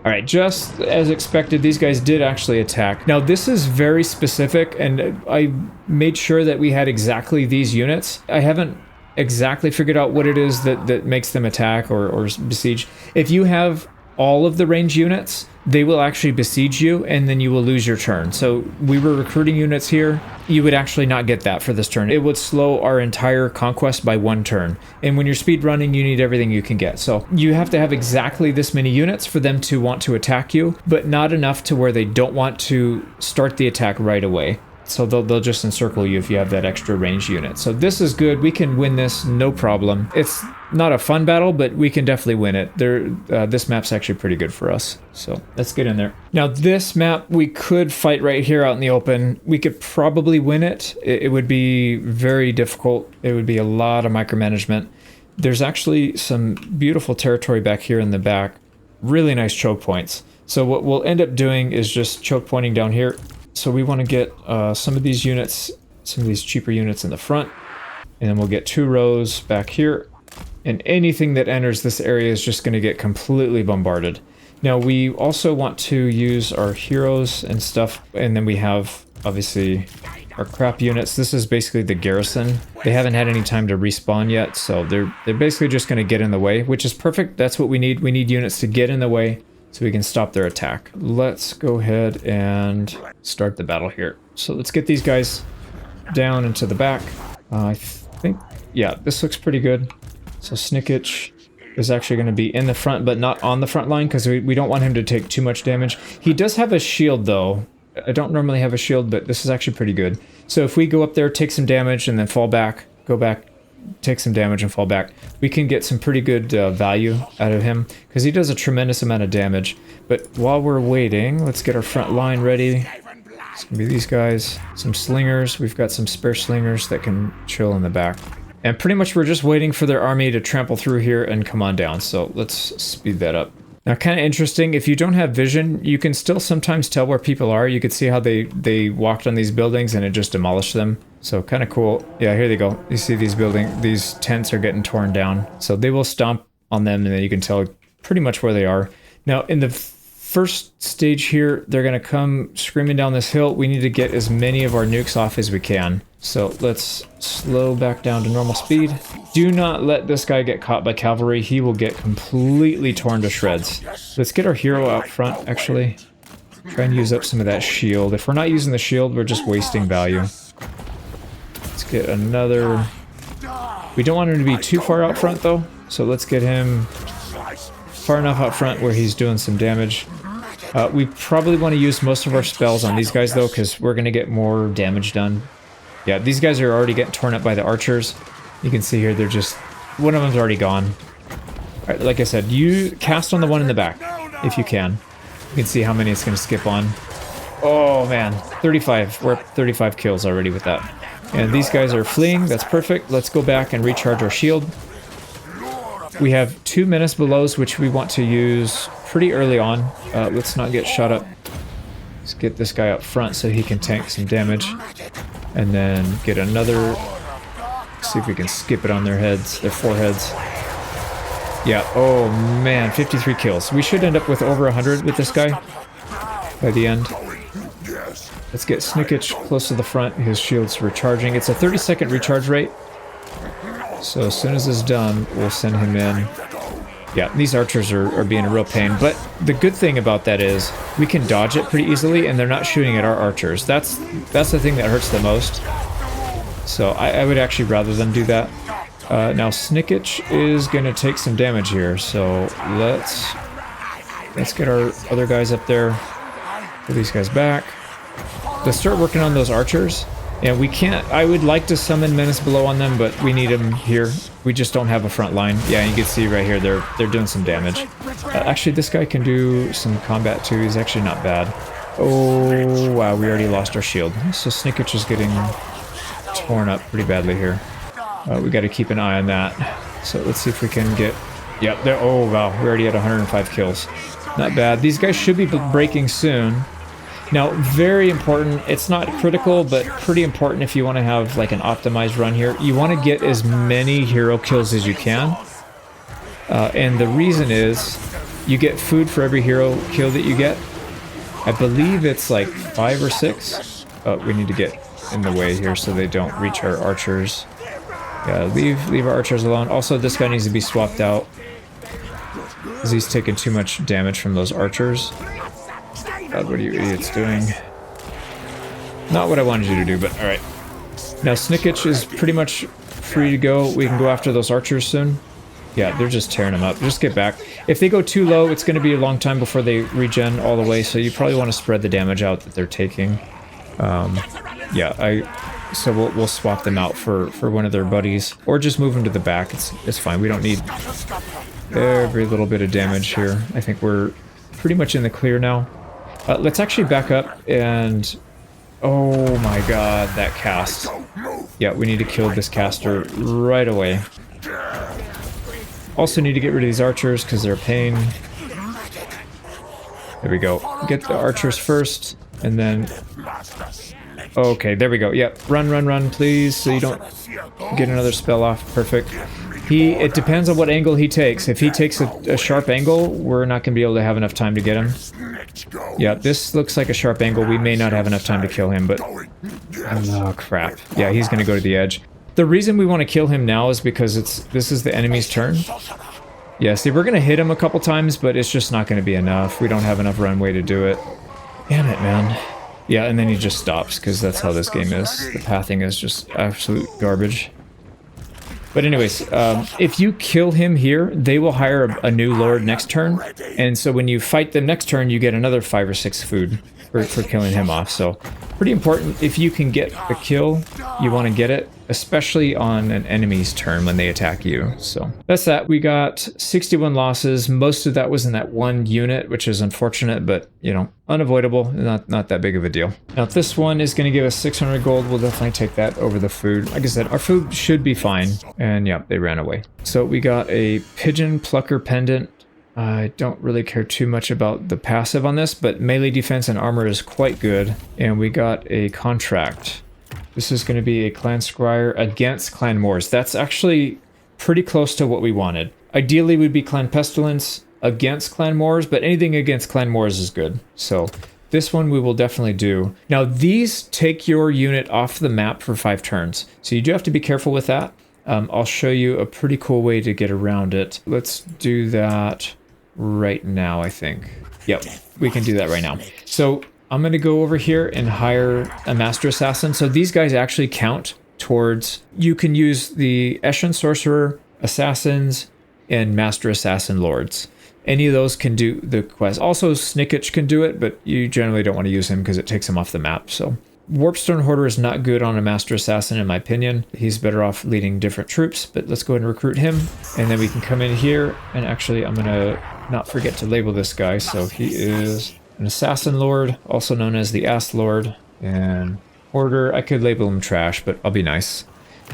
All right, just as expected, these guys did actually attack. Now, this is very specific, and I made sure that we had exactly these units. I haven't exactly figured out what it is that makes them attack or besiege. If you have all of the range units, they will actually besiege you, and then you will lose your turn. So we were recruiting units here. You would actually not get that for this turn. It would slow our entire conquest by 1 turn. And when you're speed running, you need everything you can get. So you have to have exactly this many units for them to want to attack you, but not enough to where they don't want to start the attack right away. So they'll just encircle you if you have that extra range unit. So this is good. We can win this, no problem. It's not a fun battle, but we can definitely win it. This map's actually pretty good for us. So let's get in there. Now this map, we could fight right here out in the open. We could probably win it. It would be very difficult. It would be a lot of micromanagement. There's actually some beautiful territory back here in the back. Really nice choke points. So what we'll end up doing is just choke pointing down here. So we want to get some of these units, some of these cheaper units in the front, and then we'll get 2 rows back here, and anything that enters this area is just going to get completely bombarded. Now we also want to use our heroes and stuff, and then we have obviously our crap units. This is basically the garrison. They haven't had any time to respawn yet, so they're basically just going to get in the way, which is perfect. That's what we need. We need units to get in the way so we can stop their attack. Let's go ahead and start the battle here. So let's get these guys down into the back. I think, yeah, this looks pretty good. So Snikch is actually going to be in the front, but not on the front line, because we don't want him to take too much damage. He does have a shield, though. I don't normally have a shield, but this is actually pretty good. So if we go up there, take some damage, and then fall back, go back, take some damage and fall back, we can get some pretty good value out of him, because he does a tremendous amount of damage. But while we're waiting, let's get our front line ready. It's gonna be these guys, some slingers. We've got some spare slingers that can chill in the back, and pretty much we're just waiting for their army to trample through here and come on down. So let's speed that up. Now, kind of interesting, if you don't have vision, you can still sometimes tell where people are. You could see how they walked on these buildings and it just demolished them. So kind of cool. Yeah, here they go. You see these tents are getting torn down. So they will stomp on them, and then you can tell pretty much where they are. Now, in the first stage here, they're going to come screaming down this hill. We need to get as many of our nukes off as we can. So let's slow back down to normal speed. Do not let this guy get caught by cavalry. He will get completely torn to shreds. Let's get our hero out front, actually. Try and use up some of that shield. If we're not using the shield, we're just wasting value. Let's get another... We don't want him to be too far out front, though. So let's get him far enough out front where he's doing some damage. We probably want to use most of our spells on these guys, though, because we're going to get more damage done. Yeah, these guys are already getting torn up by the archers. You can see here, they're just... One of them's already gone. Alright, like I said, you cast on the one in the back, if you can. You can see how many it's going to skip on. Oh, man. 35. We're at 35 kills already with that. And these guys are fleeing. That's perfect. Let's go back and recharge our shield. We have 2 menace belows, which we want to use pretty early on. Let's not get shot up. Let's get this guy up front so he can tank some damage. And then get another... See if we can skip it on their heads, their foreheads. Yeah, oh man, 53 kills. We should end up with over 100 with this guy by the end. Let's get Snikch close to the front. His shield's recharging. It's a 30-second recharge rate. So as soon as it's done, we'll send him in. Yeah, these archers are being a real pain, but the good thing about that is we can dodge it pretty easily, and they're not shooting at our archers. That's the thing that hurts the most. So I would actually rather them do that. Now Snikch is going to take some damage here, so let's get our other guys up there. Pull these guys back. Let's start working on those archers. And we can't... I would like to summon Menace Below on them, but we need them here. We just don't have a front line. Yeah, you can see right here, they're doing some damage. Actually, this guy can do some combat too. He's actually not bad. Oh, wow, we already lost our shield. So Snikch is getting torn up pretty badly here. We got to keep an eye on that. So let's see if we can get... Yep, there. Oh, wow, we're already at 105 kills. Not bad. These guys should be breaking soon. Now, very important, it's not critical, but pretty important if you want to have like an optimized run here. You want to get as many hero kills as you can. And the reason is You get food for every hero kill that you get. I believe it's like 5 or 6. Oh, we need to get in the way here so they don't reach our archers. Yeah, leave our archers alone. Also, this guy needs to be swapped out, because he's taking too much damage from those archers. God, what are you idiots doing? Not what I wanted you to do, but alright. Now, Snikch is pretty much free to go. We can go after those archers soon. Yeah, they're just tearing them up. Just get back. If they go too low, it's going to be a long time before they regen all the way, so you probably want to spread the damage out that they're taking. So we'll swap them out for one of their buddies, or just move them to the back. It's fine. We don't need every little bit of damage here. I think we're pretty much in the clear now. Let's actually back up and... Oh my god, that cast. Yeah, we need to kill this caster right away. Also need to get rid of these archers because they're a pain. There we go. Get the archers first, and then... Okay, there we go. Yep, run, please, so you don't get another spell off. Perfect. It depends on what angle he takes. If he takes a sharp angle, we're not going to be able to have enough time to get him. Yeah, this looks like a sharp angle. We may not have enough time to kill him, but... Oh, crap. Yeah, he's going to go to the edge. The reason we want to kill him now is because this is the enemy's turn. Yeah, see, we're going to hit him a couple times, but it's just not going to be enough. We don't have enough runway to do it. Damn it, man. Yeah, and then he just stops, because that's how this game is. The pathing is just absolute garbage. But anyways, if you kill him here, they will hire a new lord next turn. And so when you fight them next turn, you get another 5 or 6 food for killing him off. So pretty important. If you can get the kill, you want to get it, especially on an enemy's turn when they attack you. So that's that. We got 61 losses. Most of that was in that one unit, which is unfortunate, but you know, unavoidable. Not that big of a deal. Now this one is going to give us 600 gold. We'll definitely take that over the food. Like I said, our food should be fine. And yeah, they ran away. So we got a pigeon plucker pendant. I don't really care too much about the passive on this, but melee defense and armor is quite good. And we got a contract. This is going to be a clan scryer against clan Moors. That's actually pretty close to what we wanted. Ideally would be clan pestilence against clan Moors, but anything against clan Moors is good. So this one we will definitely do. Now these take your unit off the map for 5 turns. So you do have to be careful with that. I'll show you a pretty cool way to get around it. Let's do that right now, I think. Yep, we can do that right now. So I'm going to go over here and hire a Master Assassin. So these guys actually count towards... You can use the Eshin Sorcerer, Assassins, and Master Assassin Lords. Any of those can do the quest. Also, Snikch can do it, but you generally don't want to use him because it takes him off the map. So Warpstone Hoarder is not good on a Master Assassin, in my opinion. He's better off leading different troops, but let's go ahead and recruit him. And then we can come in here, and actually I'm going to not forget to label this guy. So he is an Assassin Lord, also known as the Ass Lord. And Hoarder, I could label him trash, but I'll be nice.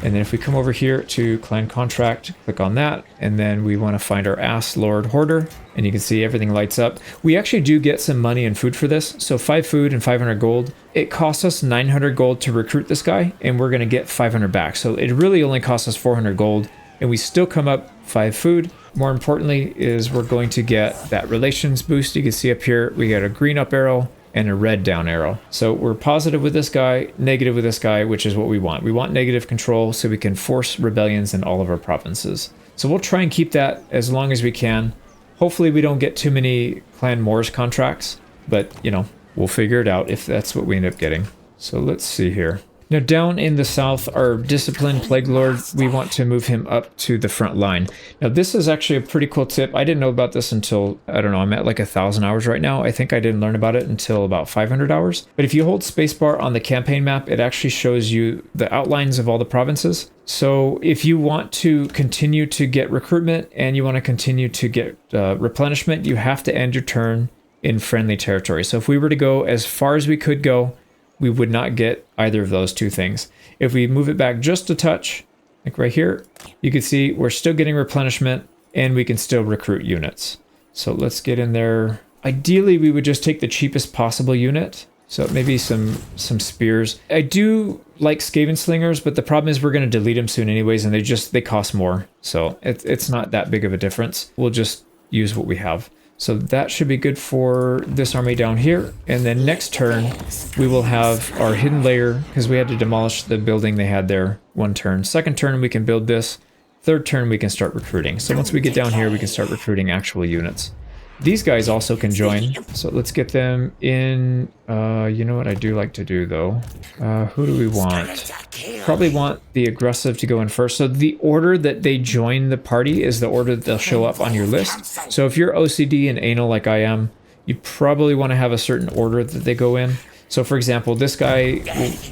And then if we come over here to Clan Contract, click on that, and then we want to find our Ass Lord Hoarder, and you can see everything lights up. We actually do get some money and food for this, so 5 food and 500 gold. It costs us 900 gold to recruit this guy, and we're going to get 500 back. So it really only costs us 400 gold, and we still come up 5 food. More importantly is we're going to get that relations boost. You can see up here, we got a green up arrow and a red down arrow. So we're positive with this guy, negative with this guy, which is what we want. We want negative control so we can force rebellions in all of our provinces. So we'll try and keep that as long as we can. Hopefully we don't get too many Clan Moors contracts, but you know, we'll figure it out if that's what we end up getting. So let's see here. Now down in the south, our Disciplined Plague Lord, we want to move him up to the front line. Now this is actually a pretty cool tip. I didn't know about this until, I don't know, I'm at like 1,000 hours right now. I think I didn't learn about it until about 500 hours. But if you hold spacebar on the campaign map, it actually shows you the outlines of all the provinces. So if you want to continue to get recruitment and you want to continue to get replenishment, you have to end your turn in friendly territory. So if we were to go as far as we could go, we would not get either of those two things. If we move it back just a touch, like right here, you can see we're still getting replenishment and we can still recruit units. So let's get in there. Ideally, we would just take the cheapest possible unit. So maybe some spears. I do like Skaven Slingers, but the problem is we're going to delete them soon anyways, and they cost more. So it's not that big of a difference. We'll just use what we have. So that should be good for this army down here. And then next turn, we will have our hidden layer, because we had to demolish the building they had there one turn. Second turn, we can build this. Third turn, we can start recruiting. So once we get down here, we can start recruiting actual units. These guys also can join. So let's get them in. You know what I do like to do, though? Who do we want? Probably want the aggressive to go in first. So the order that they join the party is the order that they'll show up on your list. So if you're OCD and anal like I am, you probably want to have a certain order that they go in. So for example, this guy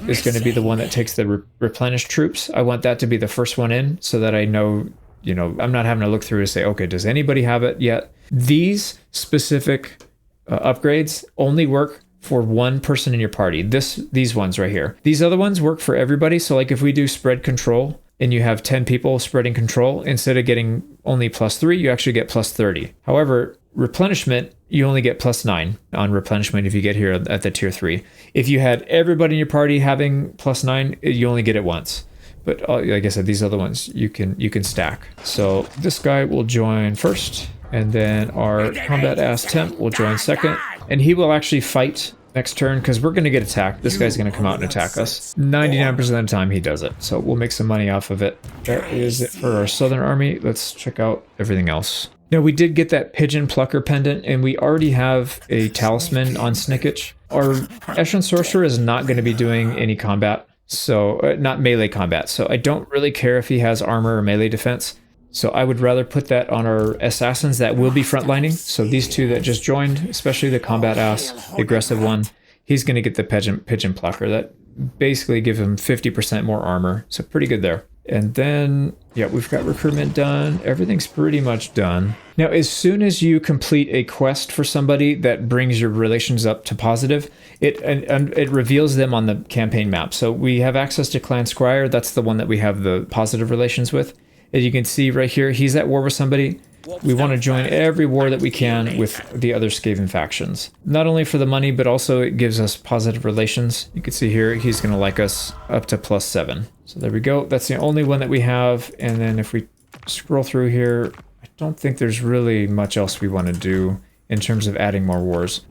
is going to be the one that takes the replenished troops. I want that to be the first one in so that I know, you know, I'm not having to look through to say, okay, does anybody have it yet? These specific upgrades only work for one person in your party. These ones right here. These other ones work for everybody. So like if we do spread control and you have 10 people spreading control, instead of getting only +3, you actually get +30. However, replenishment, you only get +9 on replenishment if you get here at the tier 3. If you had everybody in your party having +9, you only get it once. But like I said, these other ones you can stack. So this guy will join first, and then our combat ass temp will join second, and he will actually fight next turn because we're going to get attacked. This guy's going to come out and attack us. 99% of the time he does it, so we'll make some money off of it. That is it for our southern army. Let's check out everything else. Now we did get that pigeon plucker pendant, and we already have a talisman on Snikch. Our Echelon Sorcerer is not going to be doing any combat. So not melee combat, so I don't really care if he has armor or melee defense. So I would rather put that on our assassins that will be frontlining. So these two that just joined, especially the combat ass, the aggressive one, he's going to get the pigeon plucker. That basically gives him 50% more armor, so pretty good there. And then, yeah, we've got recruitment done. Everything's pretty much done. Now, as soon as you complete a quest for somebody that brings your relations up to positive, it reveals them on the campaign map. So we have access to Clan Scryer. That's the one that we have the positive relations with. As you can see right here, he's at war with somebody. We want to join every war that we can with the other Skaven factions. Not only for the money, but also it gives us positive relations. You can see here, he's going to like us up to +7. So there we go. That's the only one that we have. And then if we scroll through here, I don't think there's really much else we want to do in terms of adding more wars.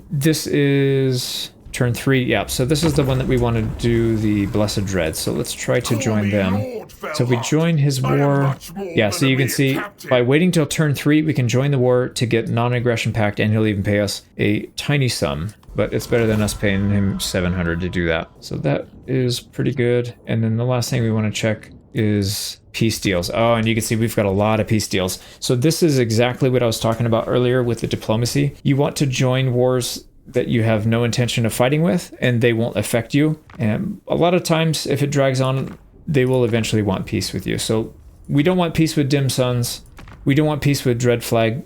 This is turn 3. Yeah, so this is the one that we want to do, the Blessed Dread. So let's try to join them. So we join his war. Yeah, so you can see by waiting till turn 3, we can join the war to get non-aggression pact, and he'll even pay us a tiny sum. But it's better than us paying him 700 to do that. So that is pretty good. And then the last thing we want to check is peace deals. Oh, and you can see we've got a lot of peace deals. So this is exactly what I was talking about earlier with the diplomacy. You want to join wars that you have no intention of fighting with, and they won't affect you. And a lot of times, if it drags on, they will eventually want peace with you. So we don't want peace with Dim Suns. We don't want peace with Dread Flag.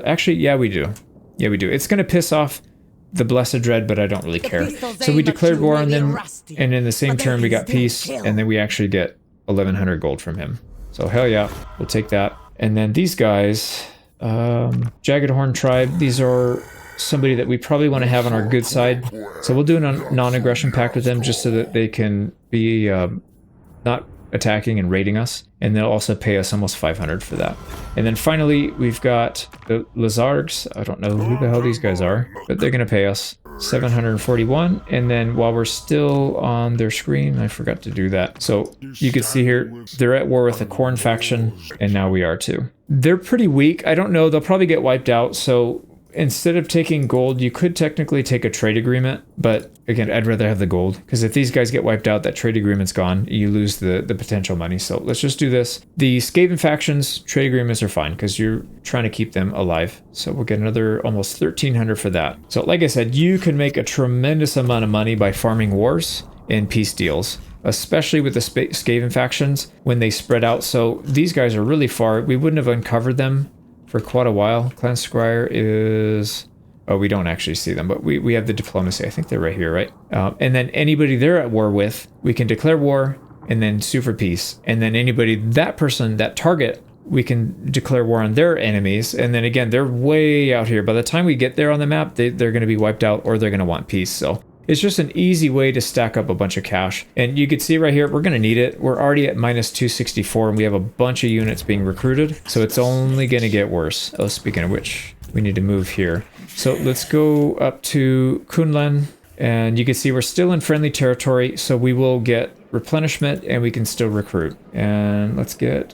Actually, yeah, we do. Yeah, we do. It's going to piss off the Blessed Dread, but I don't really care. So we declared war on them, and in the same turn we got peace, and then we actually get 1100 gold from him. So hell yeah, we'll take that. And then these guys, Jagged Horn Tribe, these are somebody that we probably want to have on our good side. So we'll do a non-aggression pact with them just so that they can be not attacking and raiding us, and they'll also pay us almost 500 for that. And then finally we've got the Lizargs. I don't know who the hell these guys are, but they're going to pay us 741. And then while we're still on their screen, I forgot to do that. So you can see here, they're at war with the Khorne faction, and now we are too. They're pretty weak. I don't know, they'll probably get wiped out. So instead of taking gold, you could technically take a trade agreement, but again, I'd rather have the gold, because if these guys get wiped out, that trade agreement's gone. You lose the potential money. So let's just do this. The Skaven factions, trade agreements are fine because you're trying to keep them alive. So we'll get another almost 1300 for that. So like I said, you can make a tremendous amount of money by farming wars and peace deals, especially with the Skaven factions when they spread out. So these guys are really far. We wouldn't have uncovered them for quite a while. Clan Scryer is... Oh, we don't actually see them, but we have the diplomacy. I think they're right here, right? And then anybody they're at war with, we can declare war and then sue for peace. And then anybody, that person, that target, we can declare war on their enemies. And then again, they're way out here. By the time we get there on the map, they're going to be wiped out, or they're going to want peace. So it's just an easy way to stack up a bunch of cash. And you can see right here, we're going to need it. We're already at minus 264, and we have a bunch of units being recruited. So it's only going to get worse. Oh, speaking of which, we need to move here. So let's go up to Kunlun, and you can see we're still in friendly territory, so we will get replenishment and we can still recruit. And let's get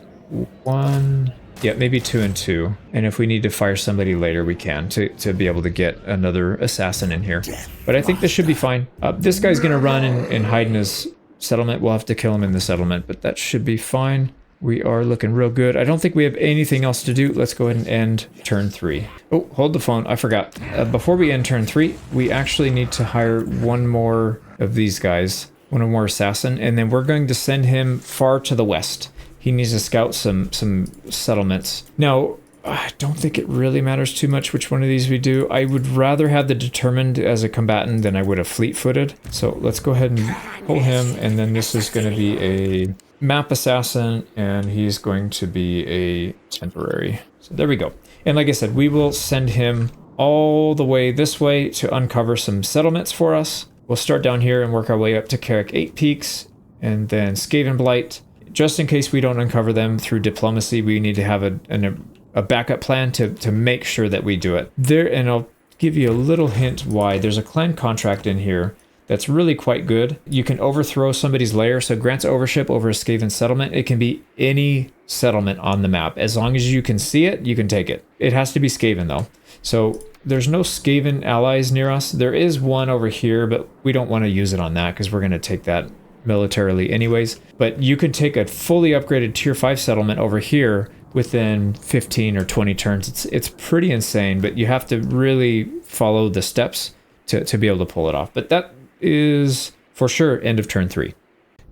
1, yeah, maybe 2 and 2. And if we need to fire somebody later, we can to be able to get another assassin in here. But I think this should be fine. This guy's going to run and hide in his settlement. We'll have to kill him in the settlement, but that should be fine. We are looking real good. I don't think we have anything else to do. Let's go ahead and end turn 3. Oh, hold the phone. I forgot. Before we end turn 3, we actually need to hire one more of these guys, one more assassin, and then we're going to send him far to the west. He needs to scout some settlements. Now, I don't think it really matters too much which one of these we do. I would rather have the determined as a combatant than I would have fleet-footed. So let's go ahead and pull him, and then this is going to be a map assassin, and he's going to be a temporary. So there we go. And like I said, we will send him all the way this way to uncover some settlements for us. We'll start down here and work our way up to Carrick 8 Peaks, and then Skaven Blight. Just in case we don't uncover them through diplomacy, we need to have a backup plan to make sure that we do it. There, and I'll give you a little hint why. There's a clan contract in here that's really quite good. You can overthrow somebody's lair, so grants overship over a Skaven settlement. It can be any settlement on the map. As long as you can see it, you can take it. It has to be Skaven though. So there's no Skaven allies near us. There is one over here, but we don't want to use it on that because we're going to take that militarily anyways. But you can take a fully upgraded tier 5 settlement over here within 15 or 20 turns. It's pretty insane, but you have to really follow the steps to be able to pull it off. But that is for sure end of turn 3.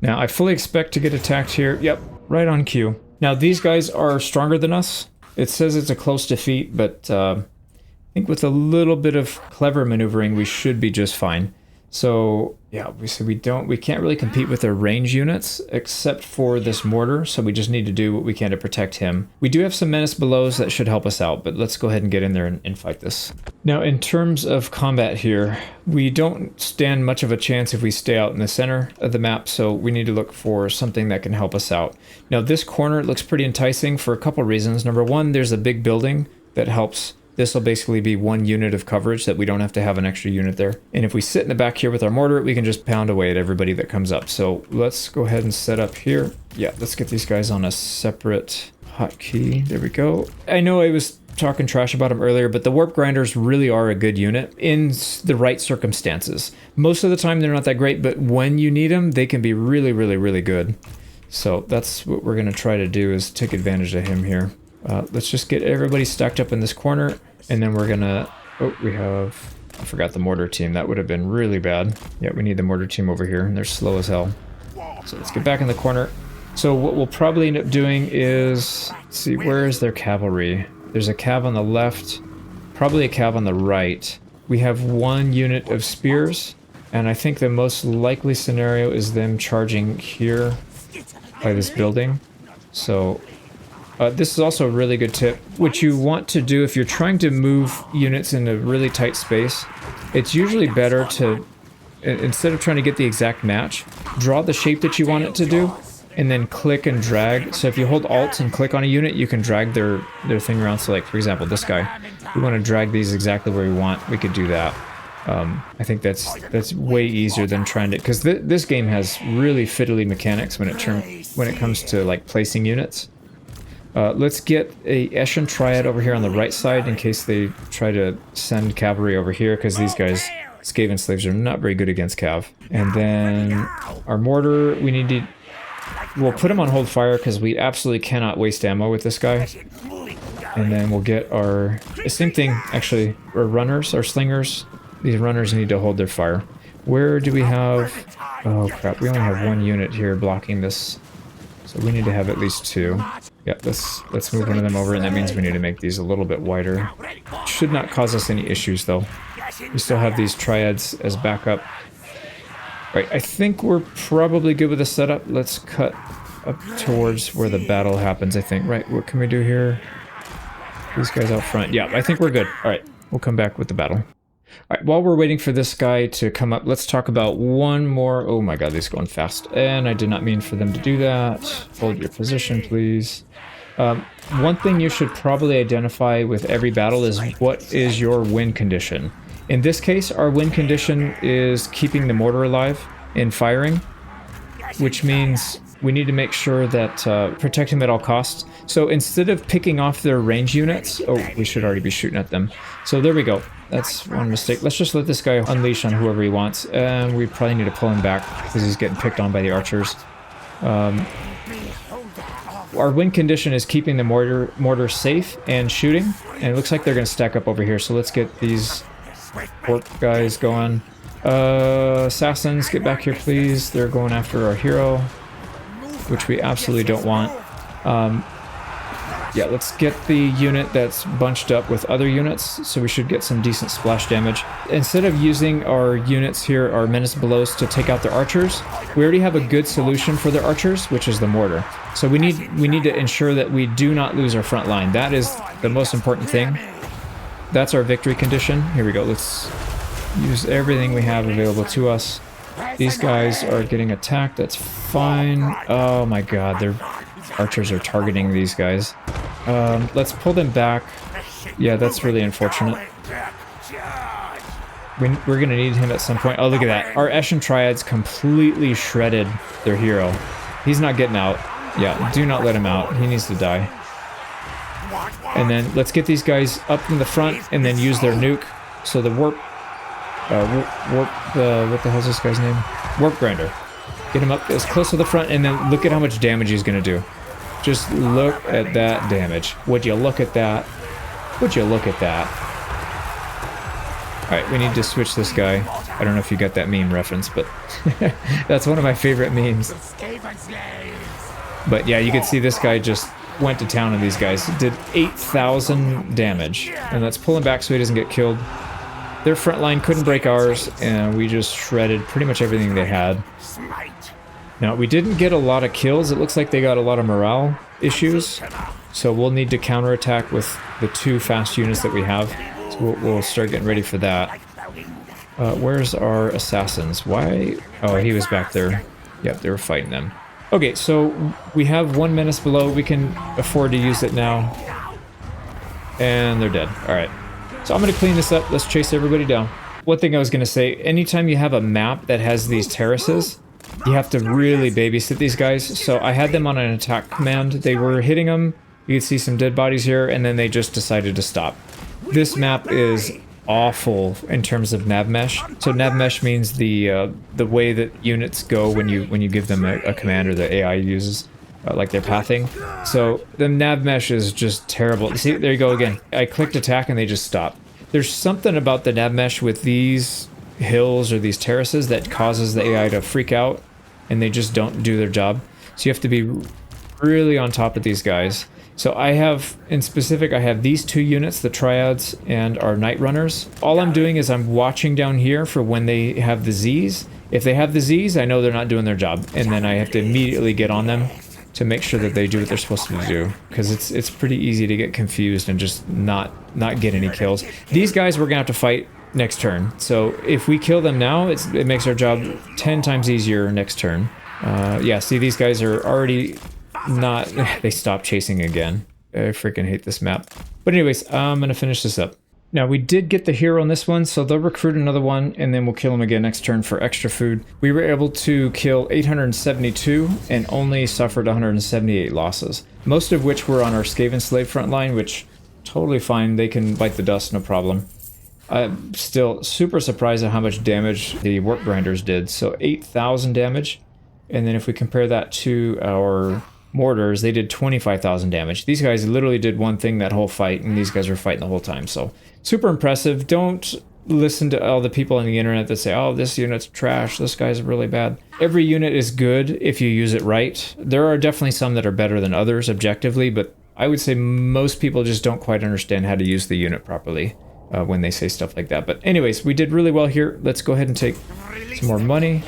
Now I fully expect to get attacked here. Yep, right on cue. Now these guys are stronger than us. It says it's a close defeat, but I think with a little bit of clever maneuvering we should be just fine. So yeah, we can't really compete with their range units except for this mortar, so we just need to do what we can to protect him. We do have some menace belows that should help us out, but let's go ahead and get in there and fight this. Now in terms of combat here, we don't stand much of a chance if we stay out in the center of the map, so we need to look for something that can help us out. Now this corner looks pretty enticing for a couple reasons. Number one, there's a big building that helps. This will basically be one unit of coverage that we don't have to have an extra unit there. And if we sit in the back here with our mortar, we can just pound away at everybody that comes up. So let's go ahead and set up here. Yeah, let's get these guys on a separate hotkey. There we go. I know I was talking trash about them earlier, but the warp grinders really are a good unit in the right circumstances. Most of the time they're not that great, but when you need them, they can be really, really, really good. So that's what we're going to try to do, is take advantage of him here. Let's just get everybody stacked up in this corner, and then we're gonna... Oh, I forgot the mortar team. That would have been really bad. Yeah, we need the mortar team over here, and they're slow as hell. So let's get back in the corner. So what we'll probably end up doing is... Let's see, where is their cavalry? There's a cav on the left, probably a cav on the right. We have one unit of spears, and I think the most likely scenario is them charging here by this building. So... this is also a really good tip. What you want to do if you're trying to move units in a really tight space, it's usually better to, instead of trying to get the exact match, draw the shape that you want it to do, and then click and drag. So if you hold Alt and click on a unit, you can drag their thing around. So like, for example, this guy, we want to drag these exactly where we want, we could do that. I think that's way easier than trying to, because this game has really fiddly mechanics when it comes to like placing units. Let's get a Eshin Triad over here on the right side in case they try to send cavalry over here, because these guys, Skaven slaves, are not very good against cav. And then our mortar, we'll put him on hold fire because we absolutely cannot waste ammo with this guy. And then we'll get our, same thing actually, our runners, our slingers. These runners need to hold their fire. Where do we have, oh crap, we only have one unit here blocking this. So we need to have at least 2. Yeah, let's move one of them over, and that means we need to make these a little bit wider. Should not cause us any issues, though. We still have these triads as backup. Right, I think we're probably good with the setup. Let's cut up towards where the battle happens, I think. Right, what can we do here? These guys out front. Yeah, I think we're good. All right, we'll come back with the battle. All right, while we're waiting for this guy to come up, let's talk about one more... Oh my god, these are going fast. And I did not mean for them to do that. Hold your position, please. One thing you should probably identify with every battle is what is your win condition. In this case, our win condition is keeping the mortar alive and firing, which means we need to make sure that protecting them at all costs. So instead of picking off their range units, oh, we should already be shooting at them. So there we go. That's one mistake. Let's just let this guy unleash on whoever he wants, and we probably need to pull him back because he's getting picked on by the archers. Our win condition is keeping the mortar safe and shooting, and it looks like they're going to stack up over here. So let's get these orc guys going. Assassins, get back here, please. They're going after our hero, which we absolutely don't want. Yeah, let's get the unit that's bunched up with other units, so we should get some decent splash damage. Instead of using our units here, our menace belows, to take out their archers, we already have a good solution for their archers, which is the mortar. So we need to ensure that we do not lose our front line. That is the most important thing. That's our victory condition. Here we go. Let's use everything we have available to us. These guys are getting attacked. That's fine. Oh my god, their archers are targeting these guys. Let's pull them back. Yeah, that's really unfortunate. We're gonna need him at some point. Oh, look at that. Our Eshin Triads completely shredded their hero. He's not getting out. Yeah, do not let him out. He needs to die. And then let's get these guys up in the front and then use their nuke. So the what the hell's this guy's name? Warp Grinder. Get him up as close to the front, and then look at how much damage he's gonna do. Just look at that damage. Would you look at that? Would you look at that? Alright, we need to switch this guy. I don't know if you got that meme reference, but that's one of my favorite memes. But yeah, you can see this guy just went to town on these guys. Did 8,000 damage. And let's pull him back so he doesn't get killed. Their front line couldn't break ours, and we just shredded pretty much everything they had. Now, we didn't get a lot of kills. It looks like they got a lot of morale issues. So we'll need to counterattack with the 2 fast units that we have. So we'll start getting ready for that. Where's our assassins? Why? Oh, he was back there. Yep, they were fighting them. Okay, so we have 1 menace below. We can afford to use it now. And they're dead. Alright. So I'm going to clean this up. Let's chase everybody down. One thing I was going to say, anytime you have a map that has these terraces, you have to really babysit these guys. So I had them on an attack command. They were hitting them. You can see some dead bodies here, and then they just decided to stop. This map is awful in terms of nav mesh. So nav mesh means the way that units go when you give them a command, or the AI uses, like their pathing. So the nav mesh is just terrible. See, there you go again. I clicked attack and they just stopped. There's something about the nav mesh with these hills or these terraces that causes the AI to freak out, and they just don't do their job. So you have to be really on top of these guys. So I have, in specific, I have these 2 units, the Triads and our Night Runners. All I'm doing is I'm watching down here for when they have the Zs. If they have the Zs, I know they're not doing their job, and then I have to immediately get on them to make sure that they do what they're supposed to do, because it's pretty easy to get confused and just not get any kills. These guys we're gonna have to fight next turn, so if we kill them now, it makes our job 10 times easier next turn. Yeah, see, these guys are already not... They stopped chasing again. I freaking hate this map. But anyways, I'm gonna finish this up. Now, we did get the hero on this one, so they'll recruit another one, and then we'll kill him again next turn for extra food. We were able to kill 872 and only suffered 178 losses, most of which were on our Skaven Slave front line, which totally fine. They can bite the dust, no problem. I'm still super surprised at how much damage the Warp Grinders did. So 8,000 damage, and then if we compare that to our mortars, they did 25,000 damage. These guys literally did one thing that whole fight, and these guys were fighting the whole time. So super impressive. Don't listen to all the people on the internet that say, oh, this unit's trash, this guy's really bad. Every unit is good if you use it right. There are definitely some that are better than others objectively, but I would say most people just don't quite understand how to use the unit properly when they say stuff like that. But anyways, we did really well here. Let's go ahead and take some more money.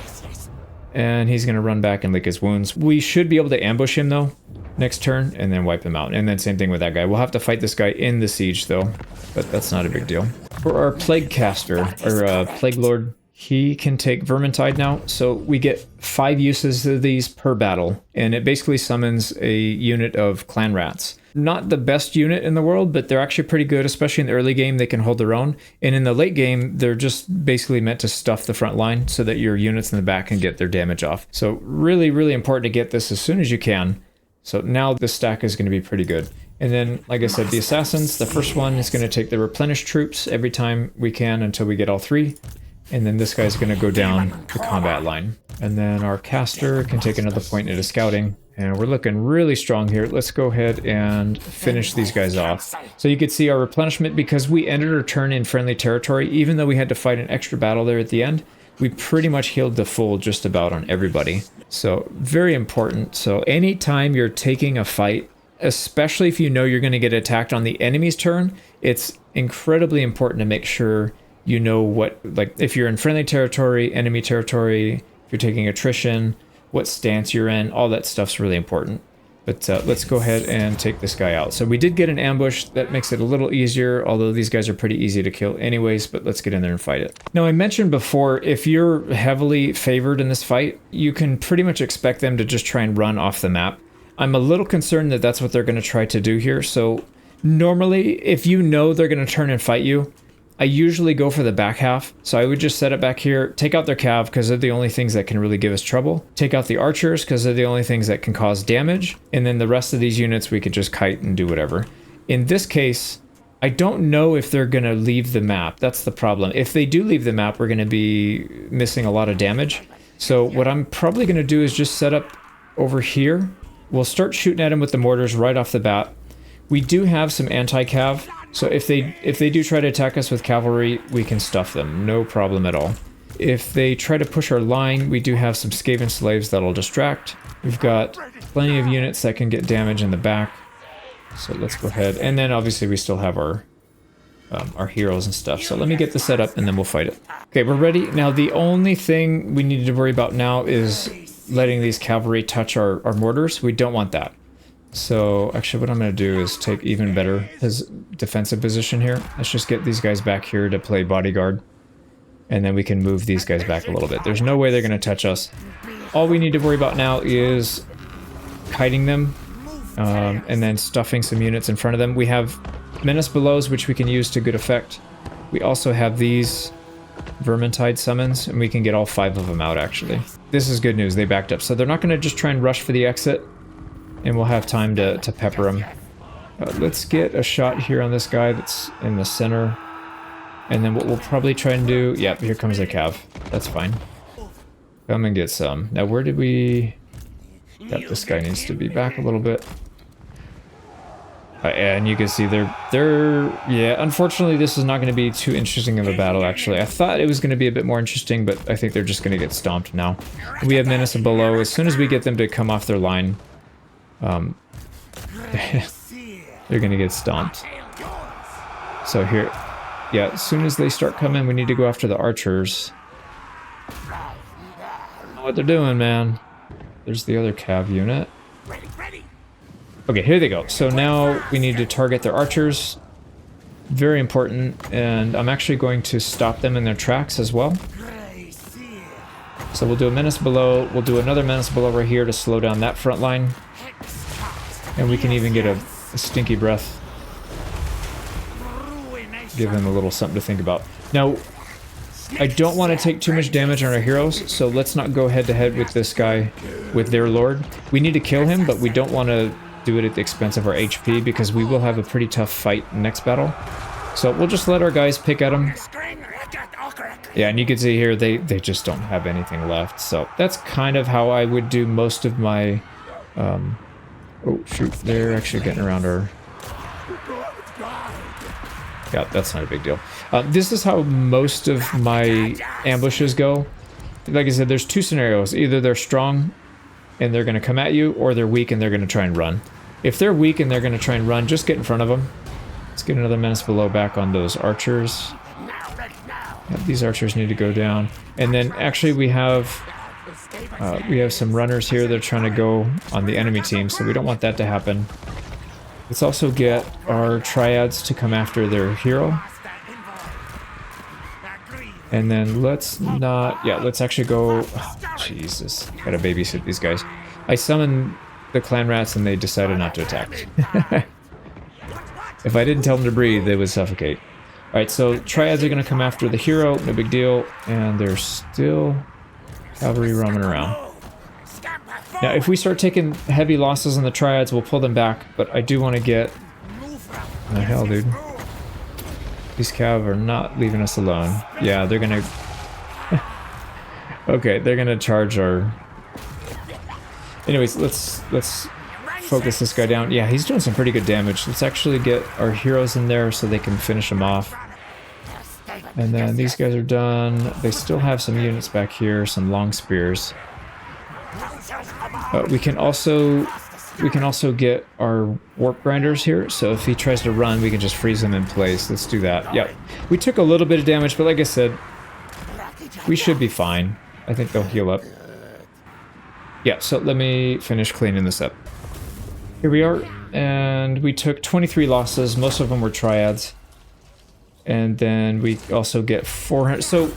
And he's going to run back and lick his wounds. We should be able to ambush him, though, next turn, and then wipe him out. And then same thing with that guy. We'll have to fight this guy in the siege, though, but that's not a big deal. For our Plague Caster, or Plague Lord, he can take Vermintide now. So we get 5 uses of these per battle, and it basically summons a unit of clan rats. Not the best unit in the world, but they're actually pretty good, especially in the early game. They can hold their own. And in the late game, they're just basically meant to stuff the front line so that your units in the back can get their damage off. So really, really important to get this as soon as you can. So now the stack is going to be pretty good. And then, like I said, the assassins, the first one is going to take the replenished troops every time we can until we get all 3. And then this guy's going to go down the combat line. And then our caster can take another point into scouting. And we're looking really strong here. Let's go ahead and finish these guys off. So you can see our replenishment, because we ended our turn in friendly territory, even though we had to fight an extra battle there at the end, we pretty much healed the full just about on everybody. So very important. So anytime you're taking a fight, especially if you know you're going to get attacked on the enemy's turn, it's incredibly important to make sure you know what, like if you're in friendly territory, enemy territory, if you're taking attrition, what stance you're in, all that stuff's really important. But let's go ahead and take this guy out. So we did get an ambush. That makes it a little easier, although these guys are pretty easy to kill anyways, but let's get in there and fight it. Now, I mentioned before, if you're heavily favored in this fight, you can pretty much expect them to just try and run off the map. I'm a little concerned that that's what they're going to try to do here. So normally, if you know they're going to turn and fight you, I usually go for the back half. So I would just set it back here, take out their cav because they're the only things that can really give us trouble. Take out the archers because they're the only things that can cause damage. And then the rest of these units we could just kite and do whatever. In this case, I don't know if they're going to leave the map. That's the problem. If they do leave the map, we're going to be missing a lot of damage. So what I'm probably going to do is just set up over here. We'll start shooting at them with the mortars right off the bat. We do have some anti-cav. So if they do try to attack us with cavalry, we can stuff them, no problem at all. If they try to push our line, we do have some Skaven slaves that'll distract. We've got plenty of units that can get damage in the back. So let's go ahead, and then obviously we still have our heroes and stuff. So let me get this set up and then we'll fight it. Okay, we're ready. Now the only thing we need to worry about now is letting these cavalry touch our mortars. We don't want that. So actually what I'm going to do is take even better his defensive position here. Let's just get these guys back here to play bodyguard. And then we can move these guys back a little bit. There's no way they're going to touch us. All we need to worry about now is kiting them and then stuffing some units in front of them. We have Menace Belows, which we can use to good effect. We also have these Vermintide summons, and we can get all 5 of them out actually. This is good news, they backed up. So they're not going to just try and rush for the exit. And we'll have time to pepper him. Let's get a shot here on this guy that's in the center. And then what we'll probably try and do... Yep, here comes the cav. That's fine. Come and get some. Now, where did we... Yep, this guy needs to be back a little bit. And you can see they're... Yeah, unfortunately, this is not going to be too interesting of a battle, actually. I thought it was going to be a bit more interesting, but I think they're just going to get stomped now. We have Menace below. As soon as we get them to come off their line... they're gonna get stomped. So here, yeah, as soon as they start coming, we need to go after the archers. I don't know what they're doing, man. There's the other cav unit. Okay, here they go. So now we need to target their archers. Very important, and I'm actually going to stop them in their tracks as well. So we'll do a menace below. We'll do another menace below right here to slow down that front line. And we can even get a stinky breath. Give them a little something to think about. Now, I don't want to take too much damage on our heroes, so let's not go head to head with this guy, with their lord. We need to kill him, but we don't want to do it at the expense of our HP, because we will have a pretty tough fight next battle. So we'll just let our guys pick at him. Yeah, and you can see here, they just don't have anything left. So that's kind of how I would do most of my... Oh, shoot, they're actually getting around our... Yeah, that's not a big deal. This is how most of my ambushes go. Like I said, there's 2 scenarios. Either they're strong and they're going to come at you, or they're weak and they're going to try and run. If they're weak and they're going to try and run, just get in front of them. Let's get another menace below back on those archers. Yeah, these archers need to go down. And then actually we have some runners here that are trying to go on the enemy team, so we don't want that to happen. Let's also get our triads to come after their hero. And then let's not... Yeah, let's actually go... Oh, Jesus, gotta babysit these guys. I summoned the clan rats and they decided not to attack. If I didn't tell them to breathe, they would suffocate. Alright, so triads are going to come after the hero, no big deal, and there's still cavalry roaming around. Now, if we start taking heavy losses on the triads, we'll pull them back, but I do want to get... What the hell, dude? These cav are not leaving us alone. Yeah, they're going to... Okay, they're going to charge our... Anyways, let's focus this guy down. Yeah, he's doing some pretty good damage. Let's actually get our heroes in there so they can finish him off. And then these guys are done. They still have some units back here, some long spears. We can also get our warp grinders here. So if he tries to run, we can just freeze him in place. Let's do that. Yep. We took a little bit of damage, but like I said, we should be fine. I think they'll heal up. Yeah, so let me finish cleaning this up. Here we are, and we took 23 losses. Most of them were triads. And then we also get 400. So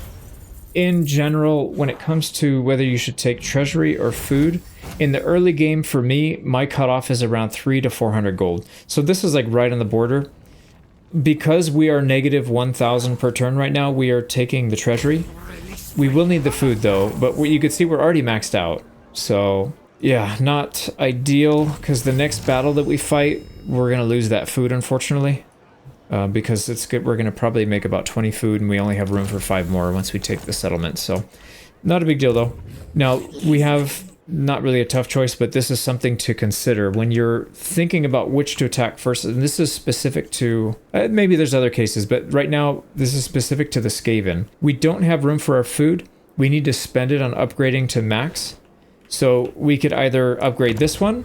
in general, when it comes to whether you should take treasury or food, in the early game for me, my cutoff is around 300 to 400 gold. So this is like right on the border. Because we are negative 1,000 per turn right now, we are taking the treasury. We will need the food though, but you can see we're already maxed out. So yeah, not ideal, because the next battle that we fight, we're going to lose that food, unfortunately. Because it's good. We're going to probably make about 20 food, and we only have room for 5 more once we take the settlement. So not a big deal, though. Now, we have not really a tough choice, but this is something to consider when you're thinking about which to attack first. And this is specific to... maybe there's other cases, but right now, this is specific to the Skaven. We don't have room for our food. We need to spend it on upgrading to max. So we could either upgrade this one,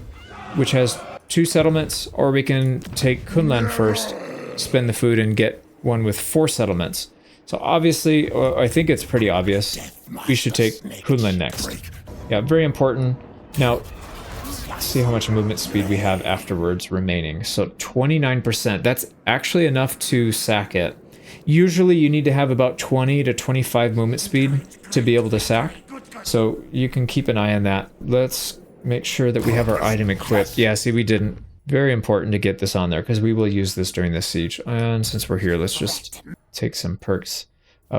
which has 2 settlements, or we can take Kunlan first, spend the food, and get one with 4 settlements. So obviously, I think it's pretty obvious, we should take Kunlan next. Yeah, very important. Now, let's see how much movement speed we have afterwards remaining. So 29%, that's actually enough to sack it. Usually you need to have about 20 to 25 movement speed to be able to sack. So you can keep an eye on that. Let's make sure that we have our item equipped. Yeah, see, we didn't. Very important to get this on there, because we will use this during this siege. And since we're here, let's just take some perks.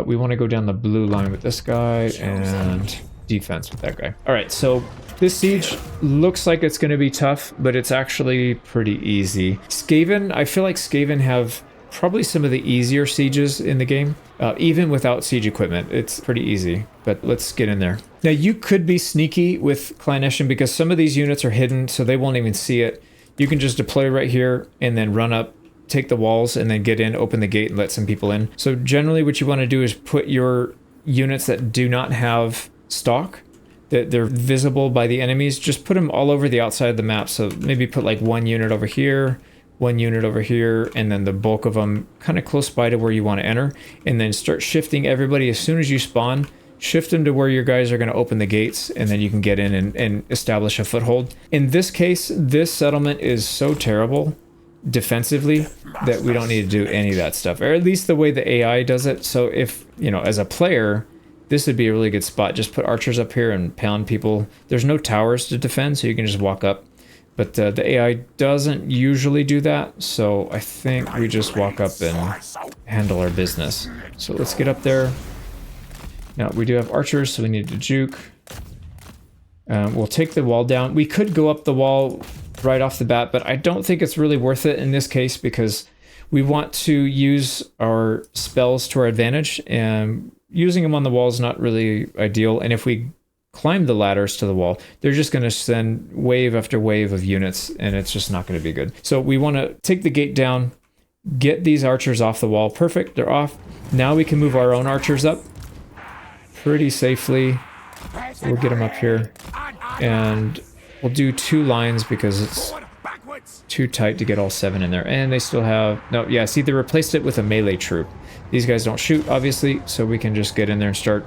We want to go down the blue line with this guy and defense with that guy. All right, so this siege looks like it's going to be tough, but it's actually pretty easy. Skaven, I feel like Skaven have probably some of the easier sieges in the game. Even without siege equipment, it's pretty easy. But let's get in there. Now, you could be sneaky with Clandestine because some of these units are hidden, so they won't even see it. You can just deploy right here and then run up, take the walls, and then get in, open the gate, and let some people in. So generally what you want to do is put your units that do not have stock, that they're visible by the enemies, just put them all over the outside of the map. So maybe put like 1 unit over here, 1 unit over here, and then the bulk of them kind of close by to where you want to enter, and then start shifting everybody as soon as you spawn. Shift them to where your guys are going to open the gates, and then you can get in and establish a foothold. In this case, this settlement is so terrible defensively that we don't need to do any of that stuff, or at least the way the AI does it. So if, you know, as a player, this would be a really good spot. Just put archers up here and pound people. There's no towers to defend, so you can just walk up. But the AI doesn't usually do that, so I think we just walk up and handle our business. So let's get up there. Now, we do have archers, so we need to juke. We'll take the wall down. We could go up the wall right off the bat, but I don't think it's really worth it in this case because we want to use our spells to our advantage, and using them on the wall is not really ideal. And if we climb the ladders to the wall, they're just going to send wave after wave of units, and it's just not going to be good. So we want to take the gate down, get these archers off the wall. Perfect, they're off. Now we can move our own archers up pretty safely. So we'll get them up here, and we'll do 2 lines because it's too tight to get all 7 in there. And they still have... No, yeah, see, they replaced it with a melee troop. These guys don't shoot, obviously, so we can just get in there and start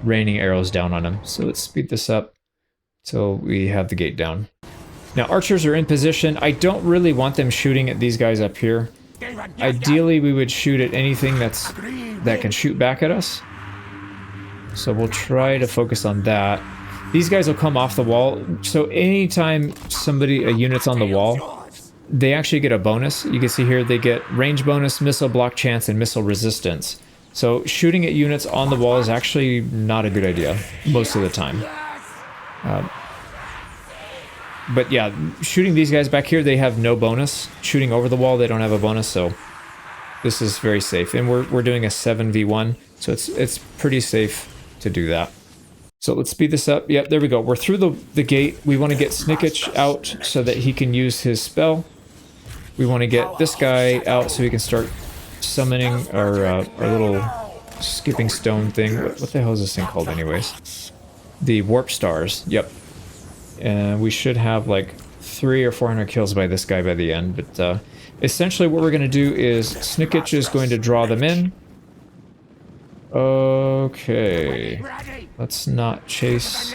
raining arrows down on them. So let's speed this up till we have the gate down. Now, archers are in position. I don't really want them shooting at these guys up here. Ideally, we would shoot at anything that can shoot back at us. So we'll try to focus on that. These guys will come off the wall. So anytime a unit's on the wall, they actually get a bonus. You can see here they get range bonus, missile block chance, and missile resistance. So shooting at units on the wall is actually not a good idea most of the time. But yeah, shooting these guys back here, they have no bonus. Shooting over the wall, they don't have a bonus, so this is very safe. And we're doing a 7v1, so it's pretty safe to do that. So let's speed this up. Yep, there we go. We're through the gate. We want to get Snikch out so that he can use his spell. We want to get this guy out so he can start summoning our little skipping stone thing. What the hell is this thing called anyways? The warp stars. Yep. And we should have like 300 or 400 kills by this guy by the end. But essentially what we're going to do is Snikch is going to draw them in. Okay. Let's not chase.